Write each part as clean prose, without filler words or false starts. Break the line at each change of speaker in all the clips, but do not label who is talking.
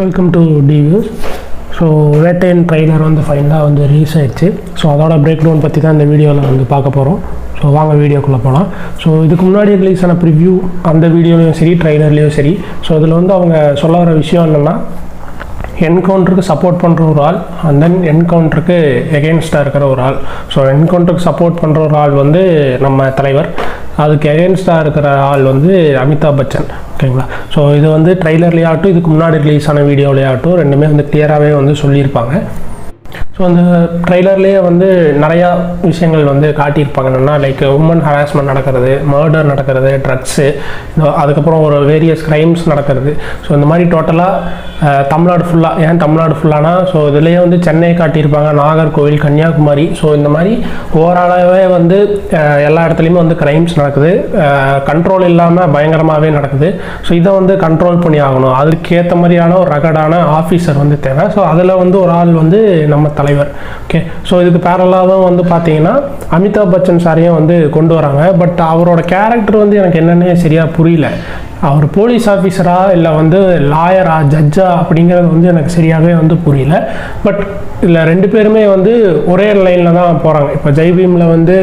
Welcome to டிவியூஸ். So Vettaiyan trailer வந்து ஃபைனலாக வந்து ரிலீஸ் ஆயிடுச்சு. ஸோ அதோட பிரேக் டவுன் பற்றி தான் இந்த வீடியோவில் வந்து பார்க்க போகிறோம். ஸோ வாங்க வீடியோக்குள்ளே போகலாம். ஸோ இதுக்கு முன்னாடி ரிலீஸ் ஆன ப்ரிவ்யூ அந்த வீடியோலையும் சரி ட்ரெய்லர்லேயும் சரி, ஸோ இதில் வந்து அவங்க சொல்ல வர விஷயம் என்னென்னா, என்கவுண்டருக்கு சப்போர்ட் பண்ணுற ஒரு ஆள் அண்ட் தென் என்கவுண்டருக்கு எகெயின்ஸ்டாக இருக்கிற ஒரு ஆள். ஸோ என்கவுண்டருக்கு சப்போர்ட் பண்ணுற ஒரு ஆள் வந்து நம்ம தலைவர், அதுக்கு எகெயின்ஸ்டாக இருக்கிற ஆள் வந்து அமிதாப் பச்சன். ஓகேங்களா? ஸோ இது வந்து ட்ரெய்லர்லேயே ஆகட்டும், இதுக்கு முன்னாடி ரிலீஸ் ஆன வீடியோலேயே ஆகட்டும், ரெண்டுமே வந்து கிளியராகவே வந்து சொல்லியிருப்பாங்க. ஸோ அந்த ட்ரெய்லர்லேயே வந்து நிறையா விஷயங்கள் வந்து காட்டியிருப்பாங்க. என்னென்னா லைக் உமன் ஹராஸ்மெண்ட் நடக்கிறது, மர்டர் நடக்கிறது, ட்ரக்ஸு, அதுக்கப்புறம் ஒரு வேரியஸ் க்ரைம்ஸ் நடக்கிறது. ஸோ இந்த மாதிரி டோட்டலாக தமிழ்நாடு ஃபுல்லாக, ஏன் தமிழ்நாடு ஃபுல்லானா, ஸோ இதுலேயே வந்து சென்னை காட்டியிருப்பாங்க, நாகர்கோவில், கன்னியாகுமரி. ஸோ இந்த மாதிரி ஓவராலாகவே வந்து எல்லா இடத்துலையுமே வந்து க்ரைம்ஸ் நடக்குது, கண்ட்ரோல் இல்லாமல் பயங்கரமாகவே நடக்குது. ஸோ இதை வந்து கண்ட்ரோல் பண்ணி ஆகணும், அதுக்கேற்ற மாதிரியான ஒரு ரகடான ஆஃபீஸர் வந்து தேவை. ஸோ அதில் வந்து ஒரு ஆள் வந்து நம்ம தலைவர். ஓகே, ஸோ இதுக்கு பேரலாகவும் வந்து பார்த்தீங்கன்னா அமிதாப் பச்சன் சாரையும் வந்து கொண்டு வராங்க. பட் அவரோட கேரக்டர் வந்து எனக்கு என்னன்னே சரியாக புரியல. அவர் போலீஸ் ஆஃபீஸரா இல்லை வந்து லாயரா, ஜட்ஜா அப்படிங்கிறது வந்து எனக்கு சரியாகவே வந்து புரியல. பட் இல்லை, ரெண்டு பேருமே வந்து ஒரே லைனில் தான் போகிறாங்க. இப்போ ஜெய்பீமில் வந்து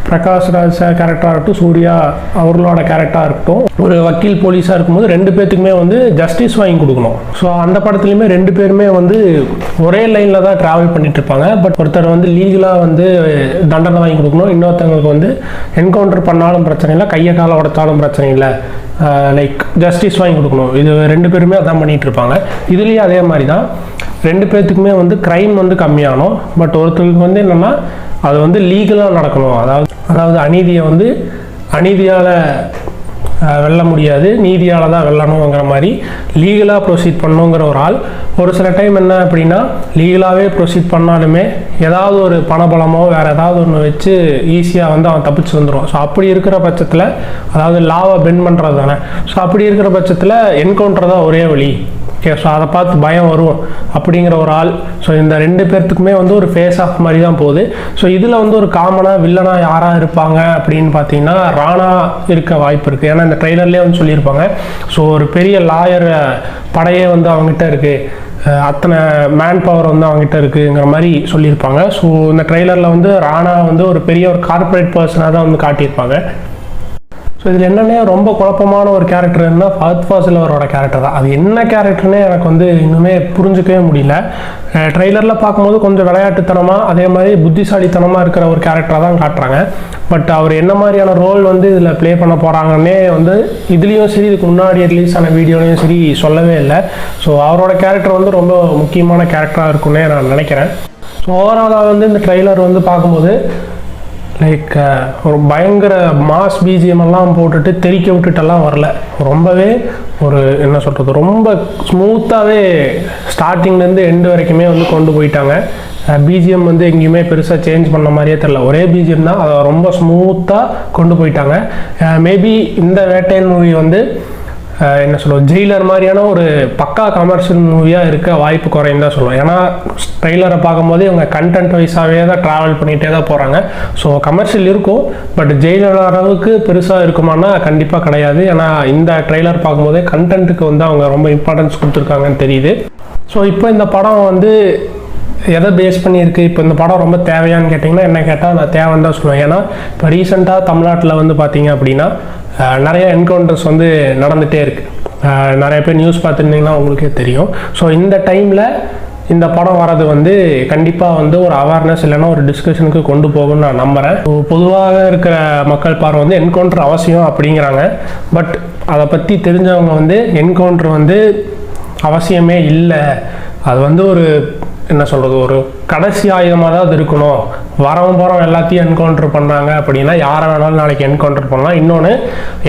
பிரகாஷ் ராஜ் கேரக்டராக இருக்கட்டும், சூர்யா அவர்களோட கேரக்டராக இருக்கட்டும், ஒரு வக்கீல் போலீஸாக இருக்கும்போது ரெண்டு பேர்த்துக்குமே வந்து ஜஸ்டிஸ் வாங்கி கொடுக்கணும். ஸோ அந்த படத்துலையுமே ரெண்டு பேருமே வந்து ஒரே லைனில் தான் ட்ராவல் பண்ணிட்டு இருப்பாங்க. பட் ஒருத்தர் வந்து லீகலாக வந்து தண்டனை வாங்கி கொடுக்கணும், இன்னொருத்தவங்களுக்கு வந்து என்கவுண்டர் பண்ணாலும் பிரச்சனை இல்லை, கையை காலை உடைச்சாலும் பிரச்சனை இல்லை, லைக் ஜஸ்டிஸ் வாங்கி கொடுக்கணும். இது ரெண்டு பேருமே அதான் பண்ணிகிட்டு இருப்பாங்க. இதுலேயும் அதே மாதிரி தான், ரெண்டு பேர்த்துக்குமே வந்து க்ரைம் வந்து கம்மியாகணும். பட் ஒருத்தருக்கு வந்து என்னென்னா அது வந்து லீகலாக நடக்கணும். அதாவது அநீதியை வந்து அநீதியால் வெல்ல முடியாது, நீதியால் தான் வெல்லணுங்கிற மாதிரி லீகலாக ப்ரொசீட் பண்ணணுங்கிற ஒரு ஆள். ஒரு சில டைம் என்ன அப்படின்னா, லீகலாகவே ப்ரொசீட் பண்ணாலுமே ஏதாவது ஒரு பணபலமோ வேறு ஏதாவது ஒன்று வச்சு ஈஸியாக வந்து அவன் தப்பிச்சு வந்துடும். ஸோ அப்படி இருக்கிற பட்சத்தில், அதாவது லாவை பெண்ட் பண்ணுறது தானே, ஸோ அப்படி இருக்கிற பட்சத்தில் என்கவுண்டர் தான் ஒரே வழி. ஓகே, ஸோ அதை பார்த்து பயம் வரும் அப்படிங்கிற ஒரு ஆள். ஸோ இந்த ரெண்டு பேர்த்துக்குமே வந்து ஒரு ஃபேஸ் ஆஃப் மாதிரி தான் போகுது. ஸோ இதில் வந்து ஒரு காமனாக வில்லனாக யாராக இருப்பாங்க அப்படின்னு பார்த்தீங்கன்னா ராணா இருக்க வாய்ப்பு இருக்குது. ஏன்னா இந்த ட்ரெய்லர்லேயே வந்து சொல்லியிருப்பாங்க, ஸோ ஒரு பெரிய லாயர் படையே வந்து அவங்ககிட்ட இருக்குது, அத்தனை மேன் பவர் வந்து அவங்ககிட்ட இருக்குங்கிற மாதிரி சொல்லியிருப்பாங்க. ஸோ இந்த ட்ரெய்லரில் வந்து ராணா வந்து ஒரு பெரிய ஒரு கார்பரேட் பர்சனாக தான் வந்து காட்டியிருப்பாங்க. ஸோ இதில் என்னென்ன ரொம்ப குழப்பமான ஒரு கேரக்டர் இருந்தால் ஃபஹத் ஃபாசில் அவரோட கேரக்டர் தான். அது என்ன கேரக்டர்னே எனக்கு வந்து இன்னுமே புரிஞ்சுக்கவே முடியல. ட்ரெய்லரில் பார்க்கும்போது கொஞ்சம் விளையாட்டுத்தனமாக, அதே மாதிரி புத்திசாலித்தனமாக இருக்கிற ஒரு கேரக்டராக தான் காட்டுறாங்க. பட் அவர் என்ன மாதிரியான ரோல் வந்து இதில் ப்ளே பண்ண போகிறாங்கன்னே வந்து இதுலேயும் சரி, இதுக்கு முன்னாடி ரிலீஸ் ஆன வீடியோலையும் சரி சொல்லவே இல்லை. ஸோ அவரோட கேரக்டர் வந்து ரொம்ப முக்கியமான கேரக்டராக இருக்குன்னே நான் நினைக்கிறேன். ஸோ ஓவராலாக வந்து இந்த ட்ரெய்லர் வந்து பார்க்கும்போது லைக் ஒரு பயங்கர மாஸ் பிஜிஎம் எல்லாம் போட்டுட்டு தெறிக்க விட்டுட்டெல்லாம் வரல. ரொம்பவே ஒரு என்ன சொல்கிறது, ரொம்ப ஸ்மூத்தாகவே ஸ்டார்டிங்லேருந்து எண்டு வரைக்குமே வந்து கொண்டு போயிட்டாங்க. பிஜிஎம் வந்து எங்கேயுமே பெருசாக சேஞ்ச் பண்ண மாதிரியே தெரில, ஒரே பிஜிஎம் தான், அதை ரொம்ப ஸ்மூத்தாக கொண்டு போயிட்டாங்க. மேபி இந்த வேட்டையன் மூவி வந்து என்ன சொல்லுவோம், ஜெயிலர் மாதிரியான ஒரு பக்கா கமர்ஷியல் மூவியாக இருக்க வாய்ப்பு குறையும் தான் சொல்லுவோம். ஏன்னா ட்ரெய்லரை பார்க்கும்போது இவங்க கண்டென்ட் வைஸாகவே தான் ட்ராவல் பண்ணிகிட்டே தான் போகிறாங்க. ஸோ கமர்ஷியல் இருக்கும், பட் ஜெயிலர் அளவுக்கு பெருசாக இருக்குமானா கண்டிப்பாக கிடையாது. ஏன்னா இந்த ட்ரெய்லர் பார்க்கும்போதே கண்டென்ட்டுக்கு வந்து அவங்க ரொம்ப இம்பார்ட்டன்ஸ் கொடுத்துருக்காங்கன்னு தெரியுது. ஸோ இப்போ இந்த படம் வந்து எதை பேஸ் பண்ணியிருக்கு, இப்போ இந்த படம் ரொம்ப தேவையான்னு கேட்டிங்கன்னா, என்ன கேட்டால் நான் தேவைன்னு தான் சொல்லுவேன். ஏன்னா இப்போ ரீசெண்டாக தமிழ்நாட்டில் வந்து பார்த்தீங்க அப்படின்னா நிறைய என்கவுண்டர்ஸ் வந்து நடந்துகிட்டே இருக்குது. நிறைய பேர் நியூஸ் பார்த்துருந்தீங்கன்னா உங்களுக்கே தெரியும். ஸோ இந்த டைமில் இந்த படம் வர்றது வந்து கண்டிப்பாக வந்து ஒரு அவேர்னஸ் இல்லைன்னா ஒரு டிஸ்கஷனுக்கு கொண்டு போகும்னு நான் நம்புகிறேன். பொதுவாக இருக்கிற மக்கள் பார்வை வந்து என்கவுண்டர் அவசியம் அப்படிங்கிறாங்க. பட் அதை பற்றி தெரிஞ்சவங்க வந்து என்கவுண்டர் வந்து அவசியமே இல்லை, அது வந்து ஒரு என்ன சொல்கிறது, ஒரு கடைசி ஆயுதமாக தான் அது இருக்கணும். வரவும் போகிறோம் எல்லாத்தையும் என்கவுண்டர் பண்ணுறாங்க அப்படின்னா யாரை வேணாலும் நாளைக்கு என்கவுண்டர் பண்ணலாம். இன்னொன்று,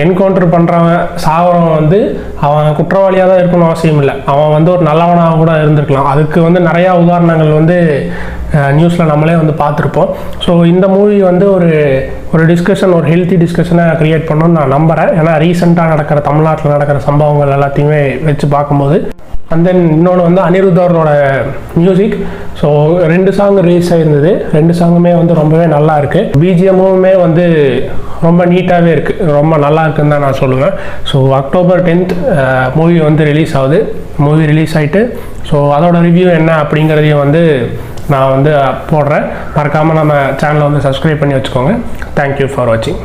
என்கவுண்டர் பண்ணுறவன் சாகிறவன் வந்து அவன் குற்றவாளியாக தான் இருக்கணும் அவசியம் இல்லை, அவன் வந்து ஒரு நல்லவனாக கூட இருந்திருக்கலாம். அதுக்கு வந்து நிறையா உதாரணங்கள் வந்து நியூஸில் நம்மளே வந்து பார்த்துருப்போம். ஸோ இந்த மூவி வந்து ஒரு டிஸ்கஷன், ஒரு ஹெல்த்தி டிஸ்கஷனை க்ரியேட் பண்ணணும்னு நான் நம்புகிறேன். ஏன்னா ரீசெண்டாக நடக்கிற தமிழ்நாட்டில் நடக்கிற சம்பவங்கள் எல்லாத்தையுமே வச்சு பார்க்கும்போது. அண்ட் தென் இன்னொன்று வந்து அனிருத் அவர்களோட மியூசிக். ஸோ 2 சாங் ரிலீஸ் ஆகிருந்தது, 2 சாங்குமே வந்து ரொம்பவே நல்லா இருக்குது. பிஜிஎம்முமே வந்து ரொம்ப நீட்டாகவே இருக்குது, ரொம்ப நல்லா இருக்குன்னு தான் நான் சொல்லுவேன். ஸோ October 10th மூவி வந்து ரிலீஸ் ஆகுது. மூவி ரிலீஸ் ஆகிட்டு ஸோ அதோட ரிவ்யூ என்ன அப்படிங்கிறதையும் வந்து நான் வந்து போடுறேன். மறக்காமல் நம்ம சேனலை வந்து சப்ஸ்கிரைப் பண்ணி வச்சுக்கோங்க. தேங்க்யூ ஃபார் வாட்சிங்.